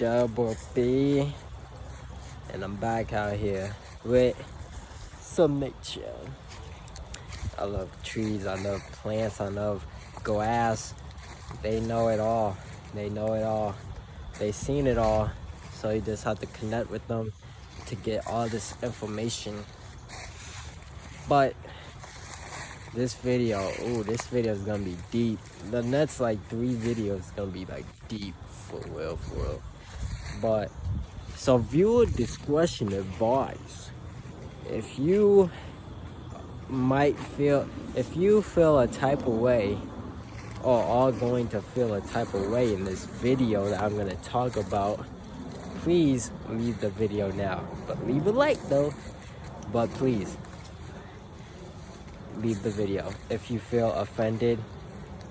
SmoothDoubleB, and I'm back out here with some nature. I love trees, I love plants, I love grass. They know it all. They know it all. They seen it all. So you just have to connect with them to get all this information. But this video is gonna be deep. The next like 3 videos is gonna be like deep for real. But so viewer discretion advised. If you feel a type of way, or are going to feel a type of way in this video that I'm gonna talk about, please leave the video now. But leave a like though. But please leave the video if you feel offended,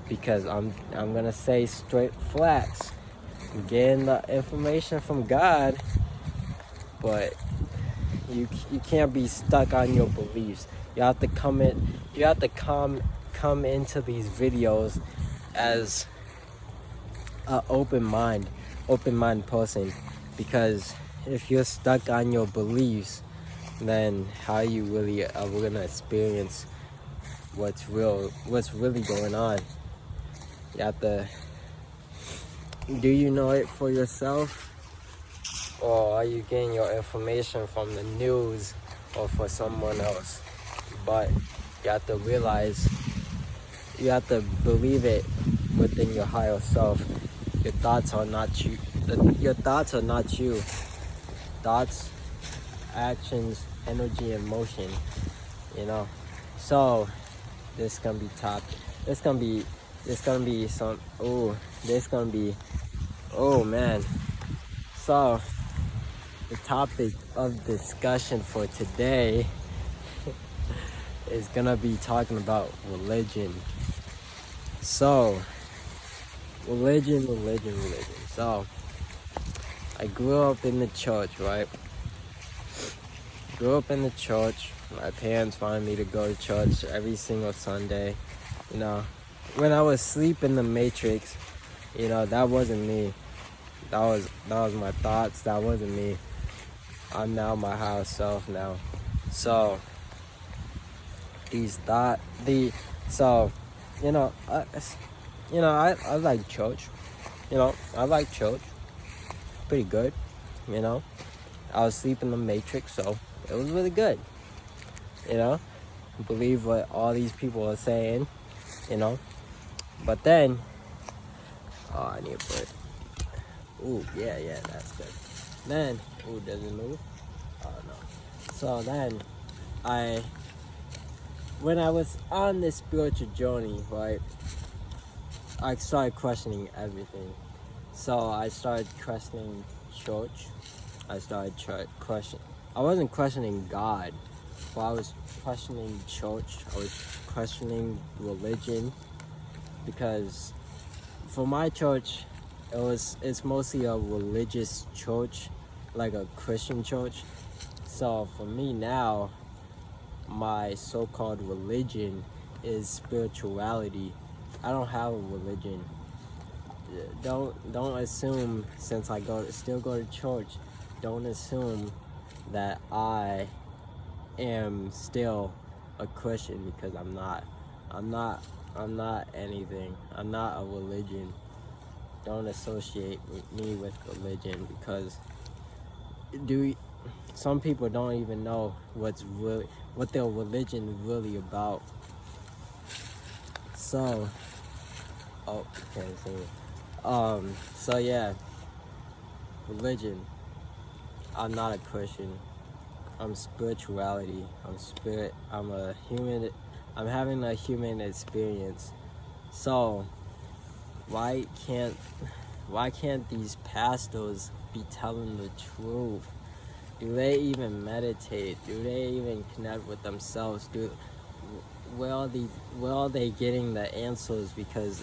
because I'm gonna say straight facts. I'm getting the information from God, but you can't be stuck on your beliefs. You have to come into these videos as an open mind person, because if you're stuck on your beliefs, then how you really are gonna experience what's really going on. You have to, do you know it for yourself, or are you getting your information from the news or for someone else? But you have to realize, you have to believe it within your higher self. Your thoughts are not you. Your thoughts are not you. Thoughts, actions, energy, and motion. You know. So this is gonna be top. This gonna be some. Oh man. So the topic of discussion for today is gonna be talking about religion. So religion. So I grew up in the church, right? My parents wanted me to go to church every single Sunday. You know, when I was asleep in the Matrix, you know, that wasn't me. That was my thoughts. That wasn't me. I'm now my higher self now. So I like church. I like church. Pretty good. I was asleep in the Matrix, so it was really good. Believe what all these people are saying. But then, I need a break. Ooh, yeah, that's good. Then, does it move? Oh no. So then, when I was on this spiritual journey, right, I started questioning everything. So I started questioning church. I wasn't questioning God, but I was questioning church. I was questioning religion, because for my church, it's mostly a religious church, like a Christian church. So for me now, my so-called religion is spirituality. I don't have a religion. Don't assume, since I still go to church, don't assume that I am still a Christian, because I'm not. I'm not anything. I'm not a religion. Don't associate me with religion, because some people don't even know what their religion is really about. So, you can't see me. So yeah, religion. I'm not a Christian. I'm spirituality. I'm spirit. I'm a human. I'm having a human experience. So why can't these pastors be telling the truth? Do they even meditate? Do they even connect with themselves? Where are they getting the answers? Because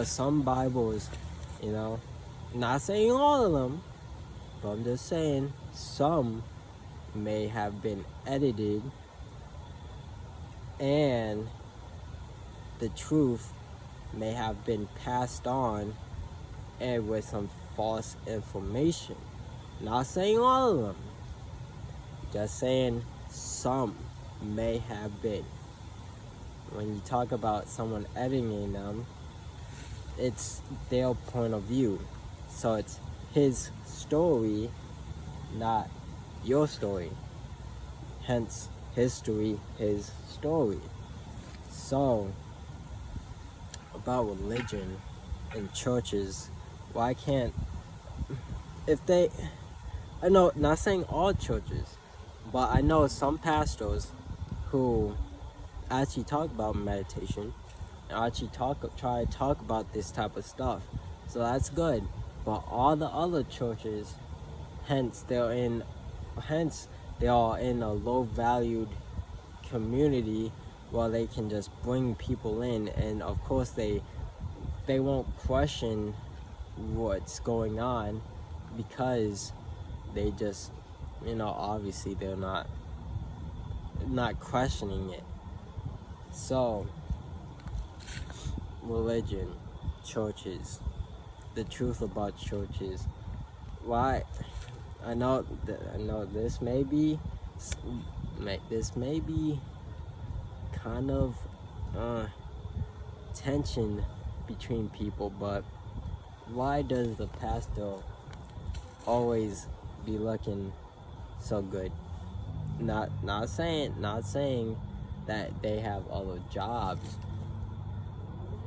some Bibles, not saying all of them, but I'm just saying some may have been edited, and the truth may have been passed on and with some false information. Not saying all of them, just saying some may have been. When you talk about someone editing them, it's their point of view. So it's his story, not your story. Hence, history, his story. So, about religion and churches, why can't, if they, I know, not saying all churches, but I know some pastors who actually talk about meditation, and actually try to talk about this type of stuff. So that's good. But all the other churches, hence they are in a low valued community where they can just bring people in, and of course they won't question what's going on because they just, obviously they're not questioning it. So religion, churches, the truth about churches. Why? I know this may be kind of tension between people, but why does the pastor always be looking so good? Not saying that they have other jobs,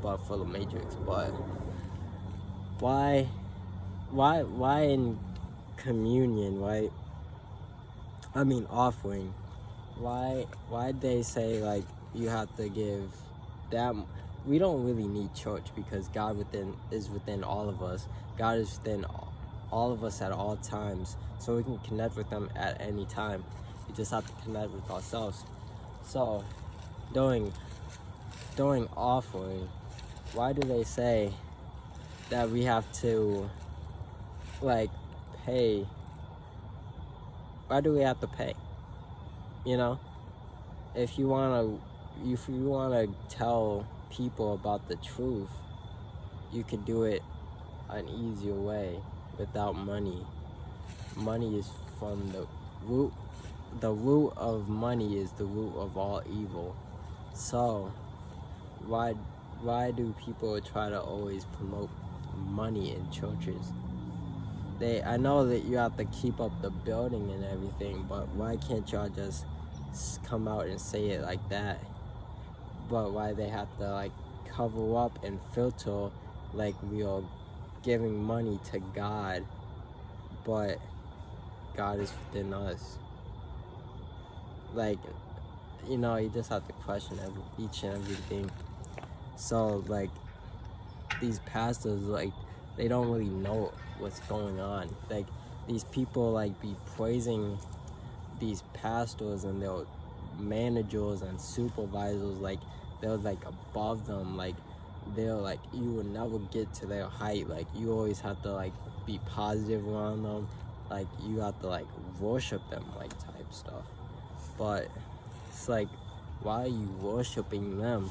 but for the Matrix. But why in communion, right? I mean offering. Why they say like you have to give that? We don't really need church because God is within all of us. God is within all of us at all times, so we can connect with them at any time. We just have to connect with ourselves. So during offering, why do they say that we have to pay? Why do we have to pay? If you wanna tell people about the truth, you could do it an easier way without money. Money is from the root. The root of money is the root of all evil. So why do people try to always promote money in churches? I know that you have to keep up the building and everything, but why can't y'all just come out and say it like that? But why they have to cover up and filter like we are giving money to God, but God is within us? You just have to question each and everything. So these pastors, they don't really know what's going on. These people be praising these pastors and their managers and supervisors they're above them. They're you will never get to their height. You always have to be positive around them. You have to worship them type stuff. But it's why are you worshiping them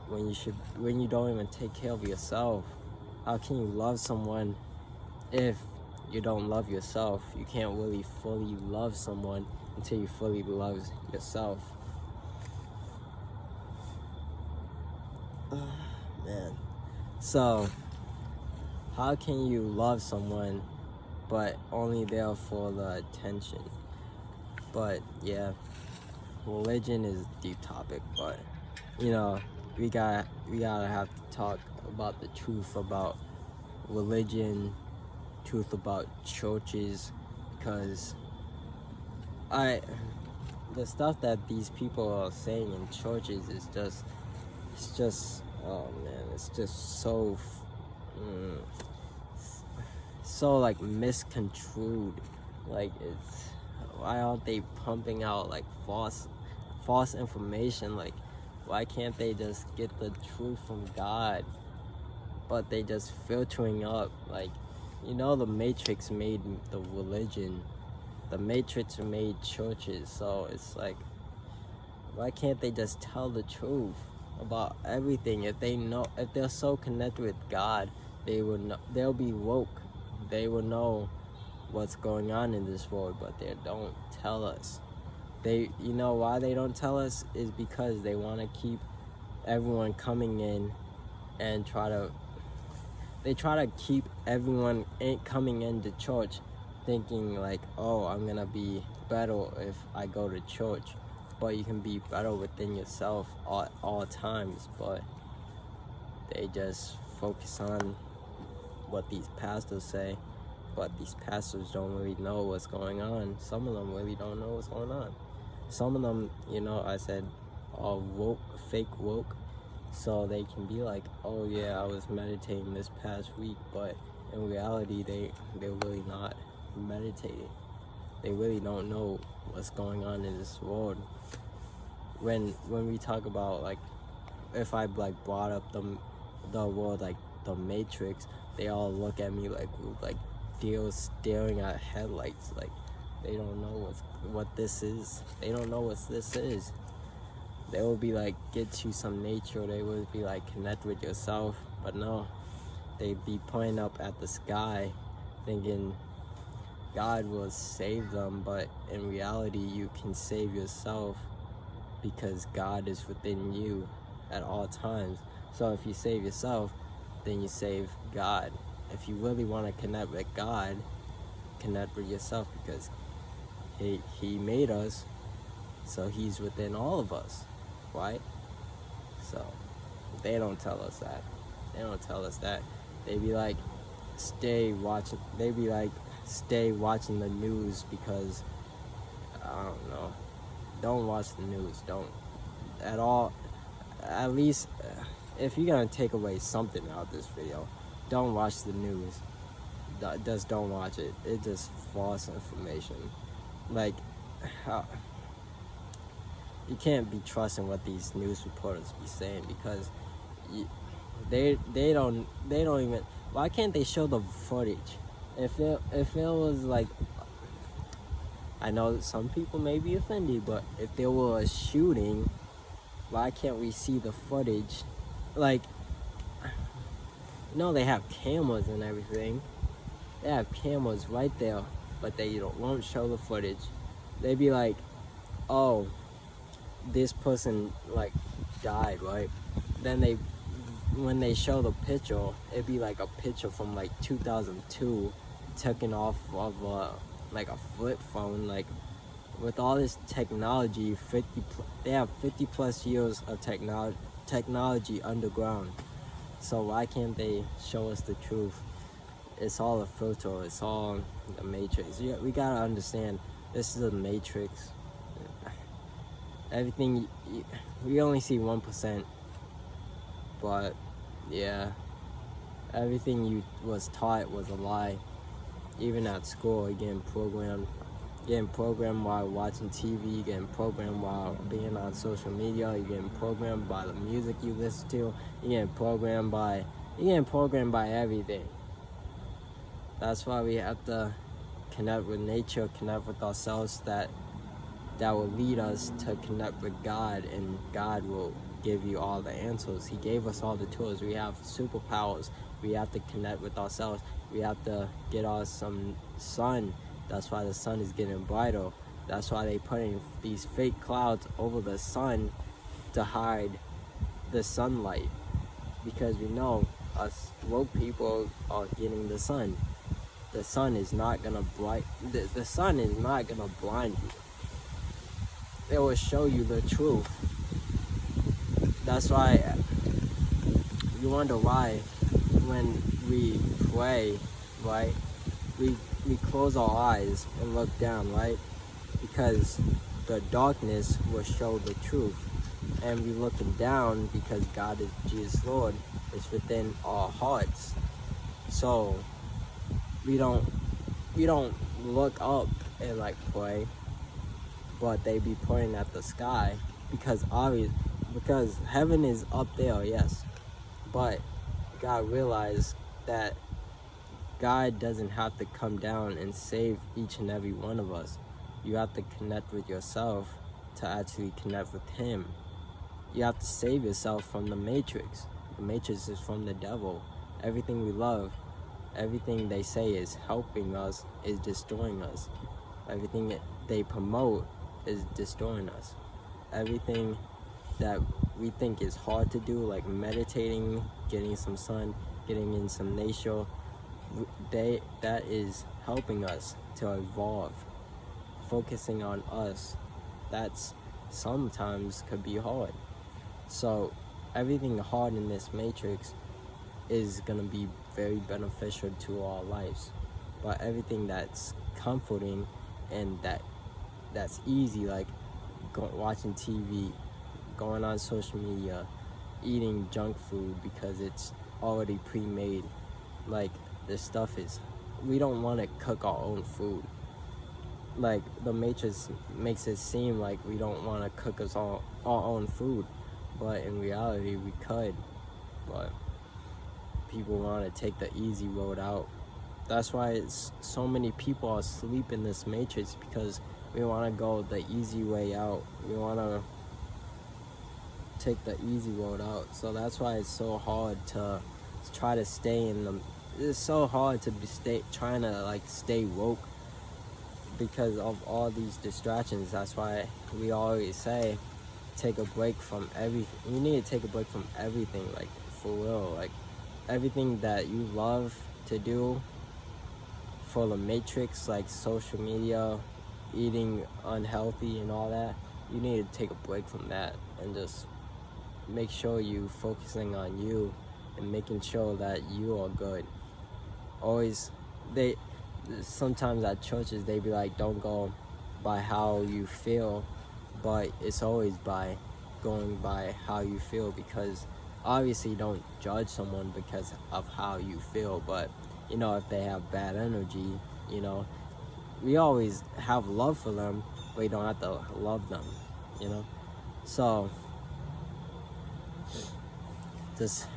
when you don't even take care of yourself? How can you love someone if you don't love yourself? You can't really fully love someone until you fully love yourself. Man. So how can you love someone but only there for the attention? But yeah, religion is a deep topic, but we gotta have to talk about the truth about religion, truth about churches, because the stuff that these people are saying in churches is just oh man, it's just so misconstrued. It's, why aren't they pumping out false information? Why can't they just get the truth from God? But they just filtering up. The Matrix made the religion. The Matrix made churches. So it's why can't they just tell the truth about everything? If they're so connected with God, they will know, they'll be woke. They will know what's going on in this world, but they don't tell us. You know why they don't tell us is because they want to keep everyone coming in and try to keep everyone coming into church thinking like, oh, I'm gonna be better if I go to church. But you can be better within yourself all times, but they just focus on what these pastors say, but these pastors don't really know what's going on. Some of them really don't know what's going on. Some of them, you know, I said, are woke, fake woke, so they can be like, oh yeah, I was meditating this past week, but in reality, they're really not meditating. They really don't know what's going on in this world. When we talk about, like, if I like brought up the word like the Matrix, they all look at me like they're staring at headlights, like they don't know what this is. They don't know what this is. They will be like, get you some nature. They will be like, connect with yourself. But no, they'd be pointing up at the sky thinking God will save them, but in reality you can save yourself because God is within you at all times. So if you save yourself, then you save God. If you really want to connect with God, connect with yourself, because he made us, so he's within all of us, right? So they don't tell us that. They don't tell us that. They be like, stay watching the news because, I don't know, don't watch the news. Don't at all. At least if you're gonna take away something out of this video, don't watch the news. Just don't watch it. It's just false information. Like, you can't be trusting what these news reporters be saying, because they don't even. Why can't they show the footage? If it was like, I know some people may be offended, but if there were a shooting, why can't we see the footage? Like, no, they have cameras and everything. They have cameras right there, but they won't show the footage. They be like, oh, this person like died, right? Then when they show the picture, it'd be like a picture from like 2002, taken off of like a flip phone. Like, with all this technology, they have 50 plus years of technology underground. So why can't they show us the truth? It's all a filter. It's all the Matrix. We gotta understand, this is a Matrix. Everything, we only see 1%. But yeah, everything you was taught was a lie. Even at school, you're getting programmed while watching TV, getting programmed while being on social media, you're getting programmed by the music you listen to, you're getting programmed by everything. That's why we have to connect with nature, connect with ourselves, that will lead us to connect with God, and God will give you all the answers. He gave us all the tools. We have superpowers. We have to connect with ourselves. We have to get us some sun. That's why the sun is getting brighter. That's why they putting these fake clouds over the sun to hide the sunlight, because we know us woke people are getting the sun. The sun is not gonna the sun is not gonna blind you. It will show you the truth. That's why you wonder why when we pray, right, we close our eyes and look down, right? Because the darkness will show the truth, and we looking down because God is Jesus Lord is within our hearts. So we don't look up and like pray, but they be pointing at the sky, because heaven is up there, yes, but God realized that God doesn't have to come down and save each and every one of us. You have to connect with yourself to actually connect with Him. You have to save yourself from the Matrix. The Matrix is from the devil. Everything we love, everything they say is helping us, is destroying us. Everything that they promote is destroying us. Everything that we think is hard to do, like meditating, getting some sun, getting in some nature, that is helping us to evolve. Focusing on us, that's sometimes could be hard. So everything hard in this matrix is gonna be very beneficial to our lives. But everything that's comforting and that's easy, like watching TV, going on social media, eating junk food because it's already pre-made. Like, this stuff is, we don't want to cook our own food. Like, the matrix makes it seem like we don't want to cook our own food, but in reality we could. But people want to take the easy road out. That's why so many people are asleep in this matrix, because we want to go the easy way out. We want to take the easy road out. So that's why it's so hard to try to stay in the, it's so hard to trying to like stay woke, because of all these distractions. That's why we always say take a break from everything. You need to take a break from everything, like, for real. Like, everything that you love to do for the matrix, like social media, eating unhealthy and all that, you need to take a break from that and just make sure you focusing on you and making sure that you are good. Always, sometimes at churches they be like, don't go by how you feel, but it's always by going by how you feel, because obviously don't judge someone because of how you feel. But you know, if they have bad energy, you know, we always have love for them, but you don't have to love them, you know. So just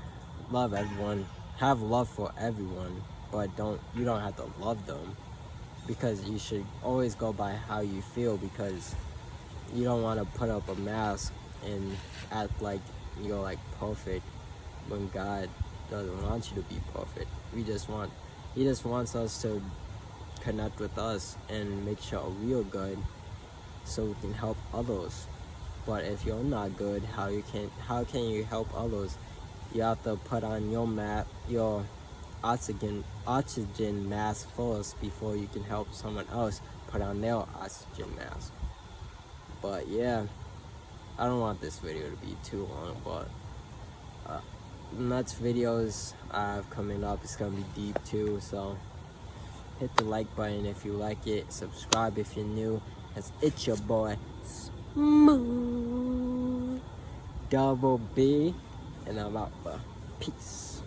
love everyone, have love for everyone, but you don't have to love them, because you should always go by how you feel, because you don't want to put up a mask and act like you're like perfect when God doesn't want you to be perfect. He just wants us to connect with us and make sure we're good so we can help others. But if you're not good, how can you help others? You have to put on your oxygen mask first before you can help someone else put on their oxygen mask. But yeah, I don't want this video to be too long, but next videos I have coming up, it's gonna be deep too, so hit the like button if you like it, subscribe if you're new, as it's your boy SmoothDoubleB, and I'm out. Peace.